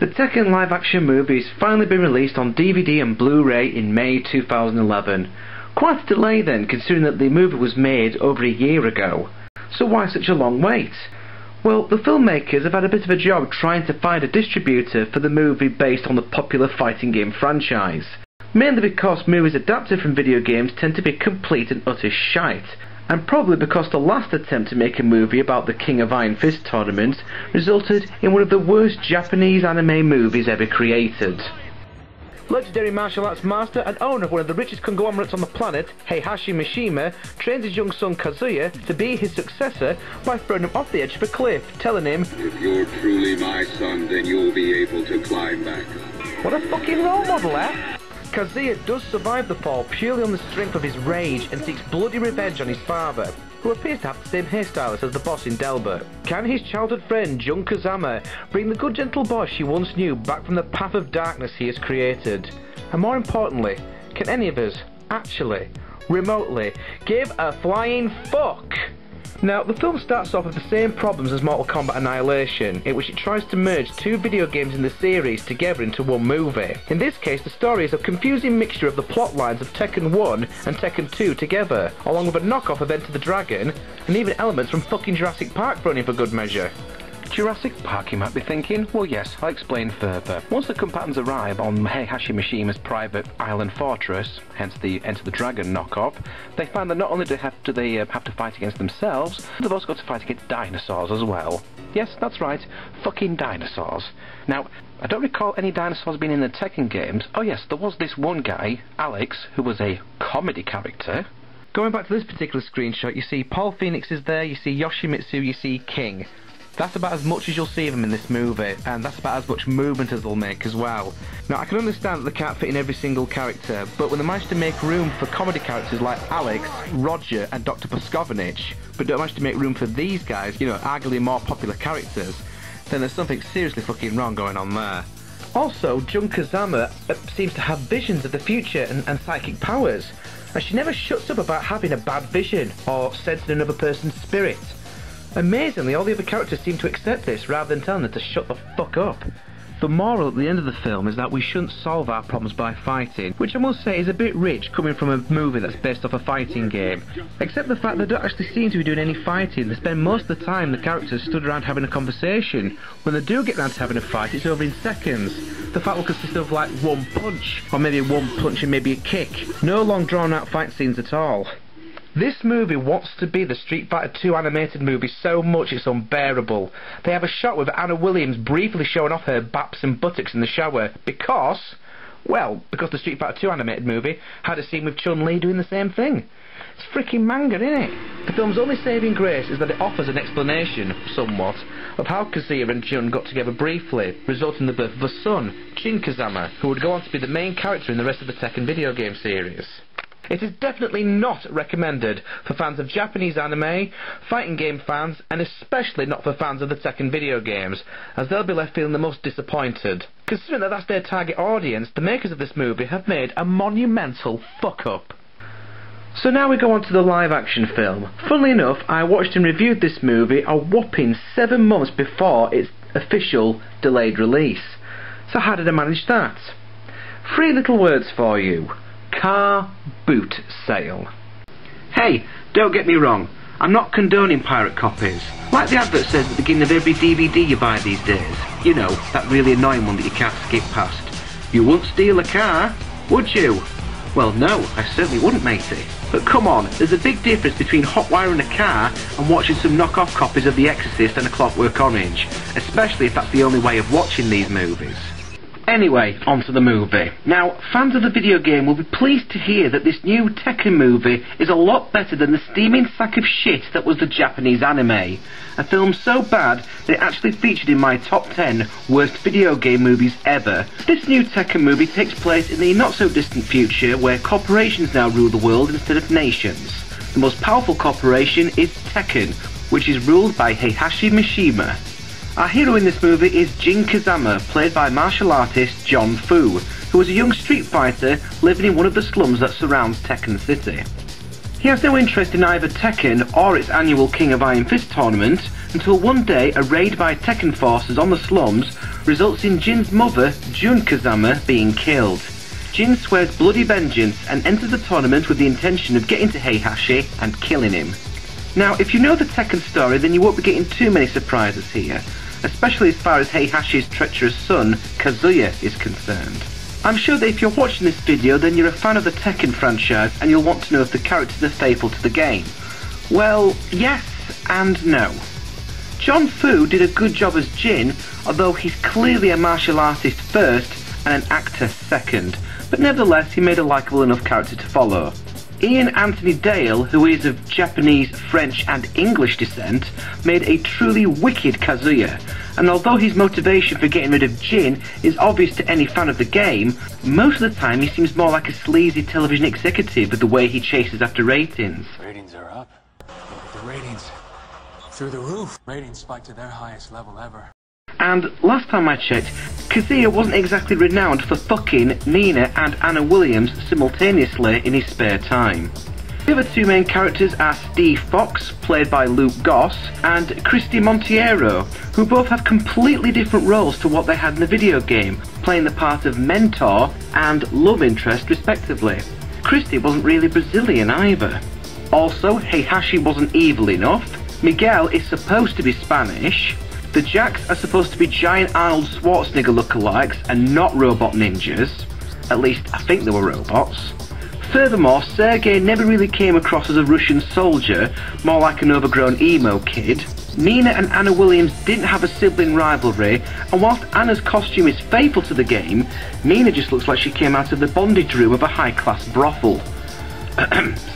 The Tekken live-action movie has finally been released on DVD and Blu-ray in May 2011. Quite a delay then, considering that the movie was made over a year ago. So why such a long wait? Well, the filmmakers have had a bit of a job trying to find a distributor for the movie based on the popular fighting game franchise. Mainly because movies adapted from video games tend to be complete and utter shite, and probably because the last attempt to make a movie about the King of Iron Fist tournament resulted in one of the worst Japanese anime movies ever created. Legendary martial arts master and owner of one of the richest conglomerates on the planet, Heihachi Mishima, trains his young son Kazuya to be his successor by throwing him off the edge of a cliff, telling him, "If you're truly my son, then you'll be able to climb back up." What a fucking role model, eh? Kazuya does survive the fall purely on the strength of his rage and seeks bloody revenge on his father, who appears to have the same hairstylist as the boss in Delbert. Can his childhood friend Jun Kazama bring the good gentle boss she once knew back from the path of darkness he has created? And more importantly, can any of us actually, remotely, give a flying fuck? Now, the film starts off with the same problems as Mortal Kombat Annihilation, in which it tries to merge two video games in the series together into one movie. In this case, the story is a confusing mixture of the plot lines of Tekken 1 and Tekken 2 together, along with a knockoff of Enter the Dragon, and even elements from fucking Jurassic Park thrown in for good measure. Jurassic Park, you might be thinking? Well yes, I'll explain further. Once the combatants arrive on Heihachi Mishima's private island fortress, hence the Enter the Dragon knockoff, they find that not only do they have to fight against themselves, they've also got to fight against dinosaurs as well. Yes, that's right, fucking dinosaurs. Now, I don't recall any dinosaurs being in the Tekken games. Oh yes, there was this one guy, Alex, who was a comedy character. Going back to this particular screenshot, you see Paul Phoenix is there, you see Yoshimitsu, you see King. That's about as much as you'll see of them in this movie, and that's about as much movement as they'll make as well. Now, I can understand that they can't fit in every single character, but when they manage to make room for comedy characters like Alex, Roger, and Dr. Puskovnich, but don't manage to make room for these guys, you know, arguably more popular characters, then there's something seriously fucking wrong going on there. Also, Jun Kazama seems to have visions of the future and psychic powers, and she never shuts up about having a bad vision, or sensing another person's spirit. Amazingly, all the other characters seem to accept this rather than telling her to shut the fuck up. The moral at the end of the film is that we shouldn't solve our problems by fighting, which I must say is a bit rich coming from a movie that's based off a fighting game. Except the fact they don't actually seem to be doing any fighting. They spend most of the time the characters stood around having a conversation. When they do get round to having a fight, it's over in seconds. The fight will consist of like one punch, or maybe one punch and maybe a kick. No long drawn out fight scenes at all. This movie wants to be the Street Fighter 2 animated movie so much it's unbearable. They have a shot with Anna Williams briefly showing off her baps and buttocks in the shower because the Street Fighter 2 animated movie had a scene with Chun-Li doing the same thing. It's freaking manga, isn't it? The film's only saving grace is that it offers an explanation, somewhat, of how Kazuya and Jun got together briefly, resulting in the birth of a son, Jin Kazama, who would go on to be the main character in the rest of the Tekken video game series. It is definitely not recommended for fans of Japanese anime, fighting game fans, and especially not for fans of the Tekken video games, as they'll be left feeling the most disappointed. Considering that that's their target audience, the makers of this movie have made a monumental fuck-up. So now we go on to the live-action film. Funnily enough, I watched and reviewed this movie a whopping 7 months before its official delayed release. So how did I manage that? 3 little words for you. Car boot sale. Hey, don't get me wrong, I'm not condoning pirate copies. Like the advert says at the beginning of every DVD you buy these days. You know, that really annoying one that you can't skip past. You wouldn't steal a car, would you? Well no, I certainly wouldn't, matey. But come on, there's a big difference between hot-wiring a car and watching some knockoff copies of The Exorcist and A Clockwork Orange, especially if that's the only way of watching these movies. Anyway, onto the movie. Now, fans of the video game will be pleased to hear that this new Tekken movie is a lot better than the steaming sack of shit that was the Japanese anime. A film so bad that it actually featured in my top 10 worst video game movies ever. This new Tekken movie takes place in the not-so-distant future where corporations now rule the world instead of nations. The most powerful corporation is Tekken, which is ruled by Heihachi Mishima. Our hero in this movie is Jin Kazama, played by martial artist John Fu, who was a young street fighter living in one of the slums that surrounds Tekken City. He has no interest in either Tekken or its annual King of Iron Fist tournament until one day a raid by Tekken forces on the slums results in Jin's mother, Jun Kazama, being killed. Jin swears bloody vengeance and enters the tournament with the intention of getting to Heihachi and killing him. Now, if you know the Tekken story, then you won't be getting too many surprises here, especially as far as Heihachi's treacherous son, Kazuya, is concerned. I'm sure that if you're watching this video, then you're a fan of the Tekken franchise and you'll want to know if the characters are faithful to the game. Well, yes and no. John Fu did a good job as Jin, although he's clearly a martial artist first and an actor second, but nevertheless he made a likeable enough character to follow. Ian Anthony Dale, who is of Japanese, French and English descent, made a truly wicked Kazuya, and although his motivation for getting rid of Jin is obvious to any fan of the game, most of the time he seems more like a sleazy television executive with the way he chases after ratings. Ratings are up. The ratings through the roof. Ratings spiked to their highest level ever. And last time I checked, Kazuya wasn't exactly renowned for fucking Nina and Anna Williams simultaneously in his spare time. The other two main characters are Steve Fox, played by Luke Goss, and Christy Monteiro, who both have completely different roles to what they had in the video game, playing the part of mentor and love interest respectively. Christy wasn't really Brazilian either. Also, Heihachi wasn't evil enough, Miguel is supposed to be Spanish, the Jacks are supposed to be giant Arnold Schwarzenegger lookalikes and not robot ninjas. At least, I think they were robots. Furthermore, Sergei never really came across as a Russian soldier, more like an overgrown emo kid. Nina and Anna Williams didn't have a sibling rivalry, and whilst Anna's costume is faithful to the game, Nina just looks like she came out of the bondage room of a high-class brothel.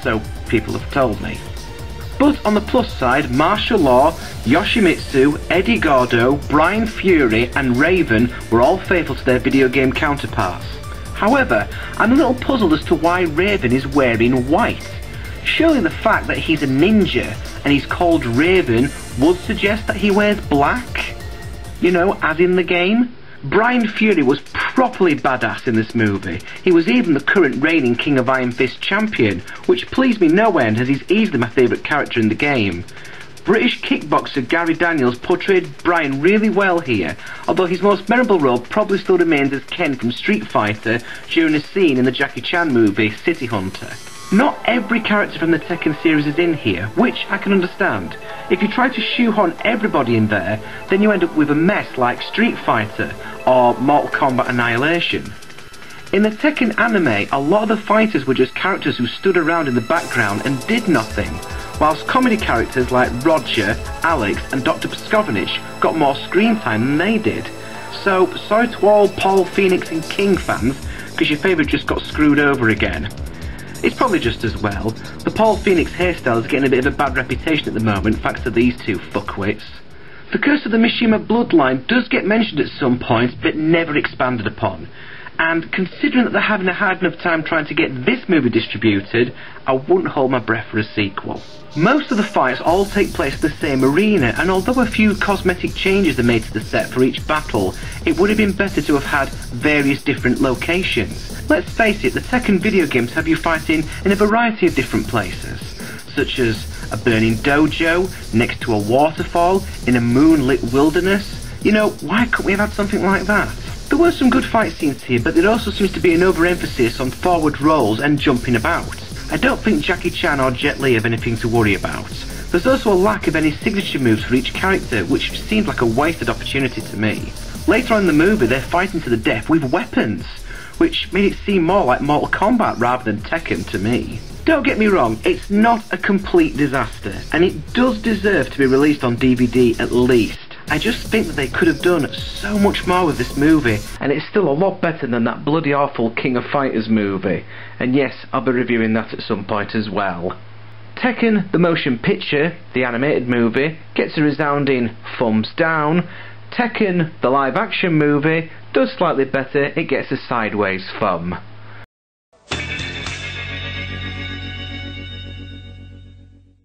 So, people have told me. But on the plus side, Martial Law, Yoshimitsu, Eddie Gordo, Brian Fury and Raven were all faithful to their video game counterparts. However, I'm a little puzzled as to why Raven is wearing white. Surely the fact that he's a ninja and he's called Raven would suggest that he wears black? You know, as in the game? Brian Fury was properly badass in this movie. He was even the current reigning King of Iron Fist champion, which pleased me no end as he's easily my favourite character in the game. British kickboxer Gary Daniels portrayed Brian really well here, although his most memorable role probably still remains as Ken from Street Fighter during a scene in the Jackie Chan movie City Hunter. Not every character from the Tekken series is in here, which I can understand. If you try to shoehorn everybody in there, then you end up with a mess like Street Fighter or Mortal Kombat Annihilation. In the Tekken anime, a lot of the fighters were just characters who stood around in the background and did nothing, whilst comedy characters like Roger, Alex and Dr. Pskovnich got more screen time than they did. So, sorry to all Paul Phoenix and King fans, because your favourite just got screwed over again. It's probably just as well. The Paul Phoenix hairstyle is getting a bit of a bad reputation at the moment thanks to these two fuckwits. The Curse of the Mishima bloodline does get mentioned at some point, but never expanded upon. And considering that they're having a hard enough time trying to get this movie distributed, I wouldn't hold my breath for a sequel. Most of the fights all take place in the same arena, and although a few cosmetic changes are made to the set for each battle, it would have been better to have had various different locations. Let's face it, the Tekken video games have you fighting in a variety of different places, such as a burning dojo, next to a waterfall, in a moonlit wilderness. You know, why couldn't we have had something like that? There were some good fight scenes here, but there also seems to be an overemphasis on forward rolls and jumping about. I don't think Jackie Chan or Jet Li have anything to worry about. There's also a lack of any signature moves for each character, which seemed like a wasted opportunity to me. Later on in the movie, they're fighting to the death with weapons, which made it seem more like Mortal Kombat rather than Tekken to me. Don't get me wrong, it's not a complete disaster, and it does deserve to be released on DVD at least. I just think that they could have done so much more with this movie, and it's still a lot better than that bloody awful King of Fighters movie. And yes, I'll be reviewing that at some point as well. Tekken, the motion picture, the animated movie, gets a resounding thumbs down. Tekken, the live action movie, does slightly better, it gets a sideways thumb.